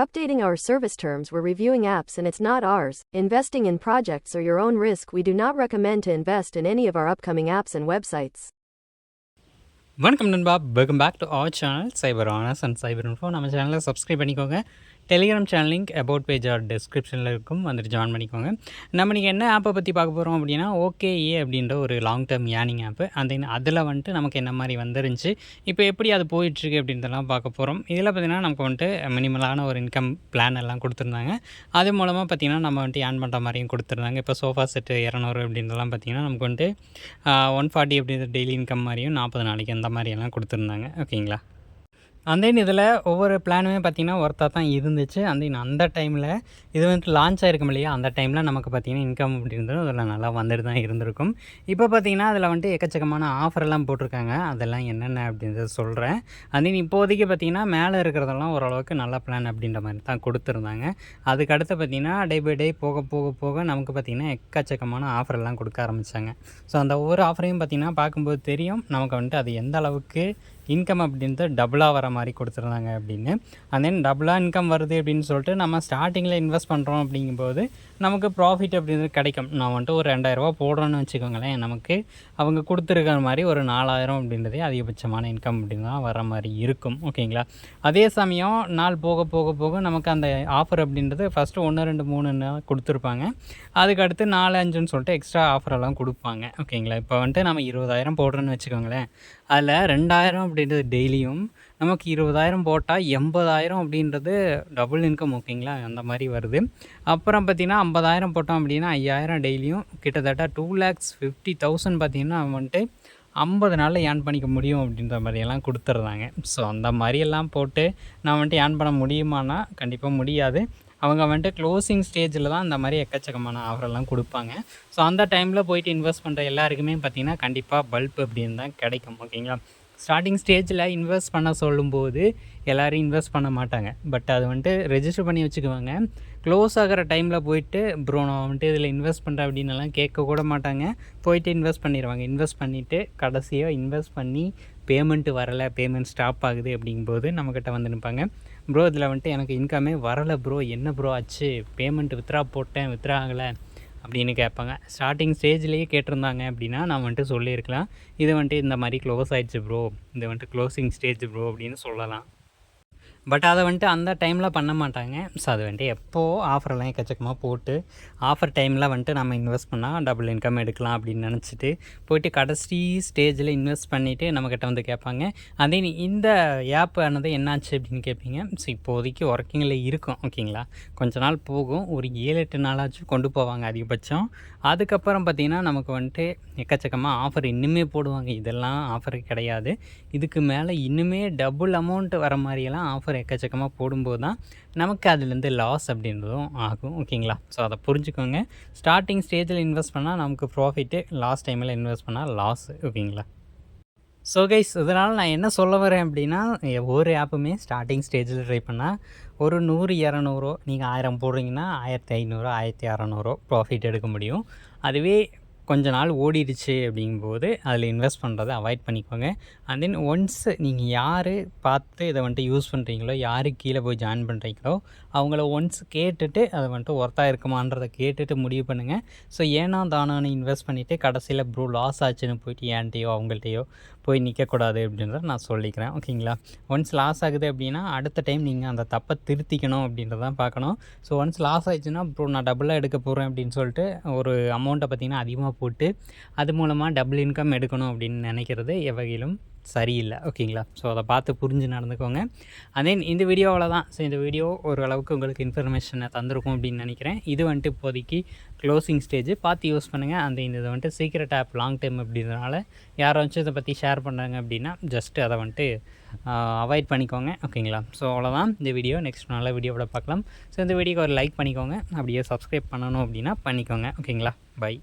updating our service terms, we're reviewing apps and it's not ours. Investing in projects or your own risk. We do not recommend to invest in any of our upcoming apps and websites. வணக்கம் நண்பா, welcome back to our channel cyber honest and cyber info. நம்ம சேனலை subscribe பண்ணிக்கோங்க. Telegram channel link about page or டிஸ்கிரிப்ஷனில் இருக்கும், வந்துட்டு join பண்ணிக்கோங்க. நம்ம நீங்கள் என்ன ஆப்பை பற்றி பார்க்க போகிறோம் அப்படின்னா, ஓகேஏ அப்படின்ற ஒரு லாங் டேர்ம் ஏர்னிங் ஆப்பு. அதில் வந்துட்டு நமக்கு என்ன மாதிரி வந்துருந்துச்சு, இப்போ எப்படி அது போயிட்டுருக்கு அப்படின்றதெல்லாம் பார்க்க போகிறோம். இதில் பார்த்திங்கன்னா நமக்கு வந்துட்டு மினிமலான ஒரு இன்கம் பிளான் எல்லாம் கொடுத்துருந்தாங்க. அது மூலமாக பார்த்திங்கன்னா நம்ம வந்துட்டு ஏர்ன் பண்ணுற மாதிரியும் கொடுத்துருந்தாங்க. இப்போ சோஃபா செட்டு 200 அப்படின்றதெல்லாம் பார்த்திங்கன்னா நமக்கு வந்துட்டு 140 அப்படின்ற டெய்லி இன்கம் மாதிரியும் 40 நாளைக்கு அந்த மாதிரியெல்லாம் கொடுத்துருந்தாங்க. ஓகேங்களா. தென் இதில் ஒவ்வொரு பிளானுமே பார்த்திங்கன்னா ஒர்த்தாக தான் இருந்துச்சு. அந்த டைமில் இது வந்துட்டு லான்ச் ஆகிருக்கும் இல்லையா, அந்த டைமில் நமக்கு பார்த்திங்கன்னா இன்கம் அப்படின்றது அதில் நல்லா வந்துட்டு தான் இருந்திருக்கும். இப்போ பார்த்திங்கன்னா அதில் வந்துட்டு எக்கச்சக்கமான ஆஃபரெல்லாம் போட்டிருக்காங்க. அதெல்லாம் என்னென்ன அப்படின்றத சொல்கிறேன். இப்போதைக்கு பார்த்திங்கன்னா மேலே இருக்கிறதெல்லாம் ஓரளவுக்கு நல்ல பிளான் அப்படின்ற மாதிரி தான் கொடுத்துருந்தாங்க. அதுக்கடுத்து பார்த்திங்கன்னா டே பை டே போக போக போக நமக்கு பார்த்திங்கன்னா எக்கச்சக்கமான ஆஃபரெல்லாம் கொடுக்க ஆரம்பித்தாங்க. ஸோ அந்த ஒவ்வொரு ஆஃபரையும் பார்த்திங்கன்னா பார்க்கும்போது தெரியும் நமக்கு வந்துட்டு அது எந்த அளவுக்கு இன்கம் அப்படின்றது டபுளாக வர மாதிரி கொடுத்துருந்தாங்க அப்படின்னு. தென் டபுளாக இன்கம் வருது அப்படின்னு சொல்லிட்டு நம்ம ஸ்டார்டிங்கில் இன்வெஸ்ட் பண்ணுறோம் அப்படிங்கும்போது நமக்கு ப்ராஃபிட் அப்படின்றது கிடைக்கும். நான் வந்துட்டு ஒரு 2000 போடுறோன்னு வச்சுக்கோங்களேன், நமக்கு அவங்க கொடுத்துருக்கிற மாதிரி ஒரு 4000 அப்படின்றதே அதிகபட்சமான இன்கம் அப்படின்னு தான் வர மாதிரி இருக்கும். ஓகேங்களா. அதே சமயம் நாள் போக போக போக நமக்கு அந்த ஆஃபர் அப்படின்றது ஃபஸ்ட்டு 1 2 3 கொடுத்துருப்பாங்க. அதுக்கடுத்து 4 5ன்னு சொல்லிட்டு எக்ஸ்ட்ரா ஆஃபரெல்லாம் கொடுப்பாங்க. ஓகேங்களா. இப்போ வந்துட்டு நம்ம 20,000 போடுறோன்னு வச்சுக்கோங்களேன், அதில் 2000 அப்படின்றது டெய்லியும் நமக்கு 20,000 போட்டால் 80,000 அப்படின்றது டபுள் இன்கம். ஓகேங்களா. அந்த மாதிரி வருது. அப்புறம் பார்த்திங்கன்னா 50,000 போட்டோம் அப்படின்னா 5,000 டெய்லியும், கிட்டத்தட்ட 2,50,000 பார்த்திங்கன்னா வந்துட்டு 50 நாளில் ஏர்ன் பண்ணிக்க முடியும் அப்படின்ற மாதிரியெல்லாம் கொடுத்துட்றாங்க. ஸோ அந்த மாதிரியெல்லாம் போட்டு நான் வந்துட்டு ஏர்ன் பண்ண முடியுமானா கண்டிப்பாக முடியாது. அவங்க வந்துட்டு க்ளோசிங் ஸ்டேஜில் தான் இந்த மாதிரி எக்கச்சக்கமான ஆஃபரெல்லாம் கொடுப்பாங்க. ஸோ அந்த டைமில் போயிட்டு இன்வெஸ்ட் பண்ணுற எல்லாருக்குமே பார்த்திங்கன்னா கண்டிப்பாக பல்ப் அப்படின்னு தான் கிடைக்கும். ஓகேங்களா. ஸ்டார்டிங் ஸ்டேஜில் இன்வெஸ்ட் பண்ண சொல்லும்போது எல்லோரும் இன்வெஸ்ட் பண்ண மாட்டாங்க. பட் அது வந்துட்டு ரெஜிஸ்டர் பண்ணி வச்சுக்குவாங்க. க்ளோஸ் ஆகிற டைமில் போயிட்டு ப்ரோ நான் வந்துட்டு இதில் இன்வெஸ்ட் பண்ணுறேன் அப்படின்னலாம் கேட்க கூட மாட்டாங்க. போயிட்டு இன்வெஸ்ட் பண்ணிடுவாங்க. இன்வெஸ்ட் பண்ணிவிட்டு கடைசியாக இன்வெஸ்ட் பண்ணி பேமெண்ட்டு வரலை, பேமெண்ட் ஸ்டாப் ஆகுது அப்படிங்கும்போது நம்மக்கிட்ட வந்து நிற்பாங்க. ப்ரோ இதில் வந்துட்டு எனக்கு இன்கமே வரலை ப்ரோ, என்ன ப்ரோ ஆச்சு, பேமெண்ட் வித்ரா போட்டேன் வித்ரா ஆகலை அப்படின்னு கேட்பாங்க. ஸ்டார்டிங் ஸ்டேஜ்லேயே கேட்டிருந்தாங்க அப்படின்னா நான் வந்துட்டு சொல்லியிருக்கலாம், இது வந்துட்டு இந்த மாதிரி க்ளோஸ் ஆகிடுச்சு ப்ரோ, இது வந்துட்டு க்ளோசிங் ஸ்டேஜ் ப்ரோ அப்படின்னு சொல்லலாம். பட் அதை வந்துட்டு அந்த டைமில் பண்ண மாட்டாங்க. ஸோ அது வந்துட்டு எப்போது ஆஃபரெல்லாம் எக்கச்சக்கமாக போட்டு ஆஃபர் டைமில் வந்துட்டு நம்ம இன்வெஸ்ட் பண்ணால் டபுள் இன்கம் எடுக்கலாம் அப்படின்னு நினச்சிட்டு போயிட்டு கடைசி ஸ்டேஜில் இன்வெஸ்ட் பண்ணிவிட்டு நம்மக்கிட்ட வந்து கேட்பாங்க. அதே இந்த ஆப் ஆனது என்னாச்சு அப்படின்னு கேட்பீங்க. ஸோ இப்போதைக்கு ஒர்க்கிங்கில் இருக்கும். ஓகேங்களா. கொஞ்ச நாள் போகும், ஒரு 7-8 நாளாச்சும் கொண்டு போவாங்க அதிகபட்சம். அதுக்கப்புறம் பார்த்திங்கன்னா நமக்கு வந்துட்டு எக்கச்சக்கமாக ஆஃபர் இன்னுமே போடுவாங்க. இதெல்லாம் ஆஃபர் கிடையாது, இதுக்கு மேலே இன்னுமே டபுள் அமௌண்ட் வர மாதிரியெல்லாம் ஆஃபர் எக்கச்சக்கமாக போடும்போது தான் நமக்கு அதுலேருந்து லாஸ் அப்படின்றதும் ஆகும். ஓகேங்களா. ஸோ அதை புரிஞ்சுக்கோங்க. ஸ்டார்டிங் ஸ்டேஜில் இன்வெஸ்ட் பண்ணால் நமக்கு ப்ராஃபிட்டு, லாஸ்ட் டைமில் இன்வெஸ்ட் பண்ணால் லாஸ். ஓகேங்களா. ஸோ கைஸ், இதனால் நான் என்ன சொல்ல வரேன் அப்படின்னா, ஒவ்வொரு ஆப்புமே ஸ்டார்டிங் ஸ்டேஜில் ட்ரை பண்ணால் ஒரு 100-200 நீங்கள் 1000 போடுறீங்கன்னா 1500-1600 ப்ராஃபிட் எடுக்க முடியும். அதுவே கொஞ்ச நாள் ஓடிடுச்சு அப்படிங்கும்போது அதில் இன்வெஸ்ட் பண்ணுறதை அவாய்ட் பண்ணிக்கோங்க. தென் ஒன்ஸ் நீங்கள் யார் பார்த்து இதை வந்துட்டு யூஸ் பண்ணுறீங்களோ, யாருக்கு கீழே போய் ஜாயின் பண்ணுறீங்களோ அவங்கள ஒன்ஸ் கேட்டுட்டு அதை வந்துட்டு ஒர்த்தாக இருக்குமான்றதை கேட்டுட்டு முடிவு பண்ணுங்கள். ஸோ ஏன்னா தானான்னு இன்வெஸ்ட் பண்ணிவிட்டு கடைசியில் ப்ரோ லாஸ் ஆச்சுன்னு போயிட்டு ஏன்ட்டையோ அவங்கள்ட்டையோ போய் நிற்கக்கூடாது அப்படின்றத நான் சொல்லிக்கிறேன். ஓகேங்களா. ஒன்ஸ் லாஸ் ஆகுது அப்படின்னா அடுத்த டைம் நீங்கள் அந்த தப்பை திருத்திக்கணும் அப்படின்றதான் பார்க்கணும். ஸோ ஒன்ஸ் லாஸ் ஆயிடுச்சுன்னா ப்ரோ நான் டபுளாக எடுக்க போகிறேன் அப்படின்னு சொல்லிட்டு ஒரு அமௌண்ட்டை பார்த்திங்கன்னா அதிகமாக போட்டு அது மூலமாக டபுள் இன்கம் எடுக்கணும் அப்படின்னு நினைக்கிறது எவ்வகையிலும் சரியில்லை. ஓகேங்களா. ஸோ அதை பார்த்து புரிஞ்சு நடந்துக்கோங்க. தென் இந்த வீடியோவில் தான். ஸோ இந்த வீடியோ ஓரளவுக்கு உங்களுக்கு இன்ஃபர்மேஷனை தந்திருக்கும் அப்படின்னு நினைக்கிறேன். இது வந்துட்டு இப்போதைக்கு க்ளோசிங் ஸ்டேஜ், பார்த்து யூஸ் பண்ணுங்கள். இது வந்துட்டு சீக்ரெட் ஆப் லாங் டைம் அப்படின்றதுனால யாராச்சும் இதை பற்றி ஷேர் பண்ணுறாங்க அப்படின்னா ஜஸ்ட்டு அதை வந்துட்டு அவாய்ட் பண்ணிக்கோங்க. ஓகேங்களா. ஸோ அவ்வளோதான் இந்த வீடியோ. நெக்ஸ்ட் நல்ல வீடியோவோட பார்க்கலாம். ஸோ இந்த வீடியோக்கு ஒரு லைக் பண்ணிக்கோங்க. அப்படியே சப்ஸ்கிரைப் பண்ணணும் அப்படின்னா பண்ணிக்கோங்க. ஓகேங்களா. பை.